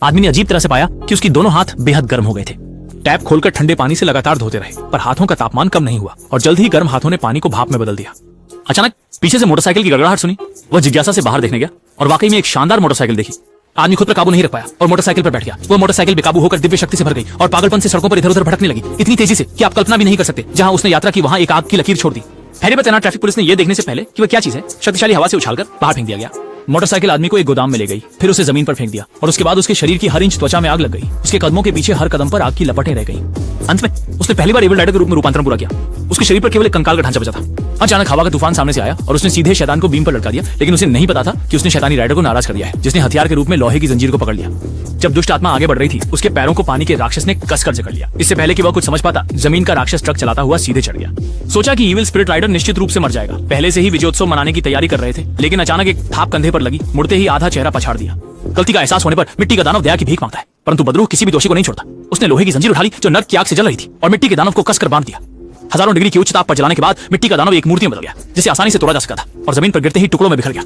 आदमी ने अजीब तरह से पाया कि उसकी दोनों हाथ बेहद गर्म हो गए थे। टैप खोलकर ठंडे पानी से लगातार धोते रहे, पर हाथों का तापमान कम नहीं हुआ और जल्द ही गर्म हाथों ने पानी को भाप में बदल दिया। अचानक पीछे से मोटरसाइकिल की गड़गड़ाहट सुनी। वह जिज्ञासा से बाहर देखने गया और वाकई में एक शानदार मोटरसाइकिल देखी। आदमी खुद पर काबू नहीं रख पाया और मोटरसाइकिल पर बैठ गया। वो मोटरसाइकिल बेकाबू होकर दिव्य शक्ति से भर गई और पागलपन से सड़कों पर इधर उधर भटकने लगी, इतनी तेजी से कि आप कल्पना भी नहीं कर सकते। जहां उसने यात्रा की वहां एक आग की लकीर छोड़ दी। हाईवे पर तैनात ट्रैफिक पुलिस ने यह देखने से पहले कि वह क्या चीज है, शक्तिशाली हवा से उछालकर बाहर फेंक दिया गया। मोटरसाइकिल आदमी को एक गोदाम में ले गई, फिर उसे जमीन पर फेंक दिया और उसके बाद उसके शरीर की हर इंच त्वचा में आग लग गई। उसके कदमों के पीछे हर कदम पर आग की लपटें रह गईं। अंत में उसने पहली बार एविल राइडर के रूप में रूपांतरण पूरा किया। उसके शरीर पर केवल एक कंकाल का ढांचा बचा था। अचानक हवा का तूफान सामने से आया और उसने सीधे शैतान को बीम पर लटका दिया, लेकिन उसे नहीं पता था कि उसने शैतानी राइडर को नाराज कर दिया है, जिसने हथियार के रूप में लोहे की जंजीर को पकड़ लिया। जब दुष्ट आत्मा आगे बढ़ रही थी, उसके पैरों को पानी के राक्षस ने कसकर जकड़ लिया। इससे पहले कि वह कुछ समझ पाता, जमीन का राक्षस ट्रक चलाता हुआ सीधे चढ़ गया। सोचा कि इविल स्पिरिट राइडर निश्चित रूप से मर जाएगा। पहले से ही विजयोत्सव मनाने की तैयारी कर रहे थे, लेकिन अचानक एक थाप कंधे पर लगी। मुड़ते ही आधा चेहरा पछाड़ दिया। गलती का एहसास होने पर मिट्टी का दानव दया की भीख मांगता है, परंतु बदरूह किसी भी दोषी को नहीं छोड़ता। उसने लोहे की जंजीर उठा ली जो नर्क की आग से जल रही थी और मिट्टी के दानव को कसकर बांध दिया। हजारों डिग्री की उच्च ताप पर जलाने के बाद मिट्टी का दानव एक मूर्ति में बदल गया, जिसे आसानी से तोड़ा जा सका था और जमीन पर गिरते ही टुकड़ों में बिखर गया।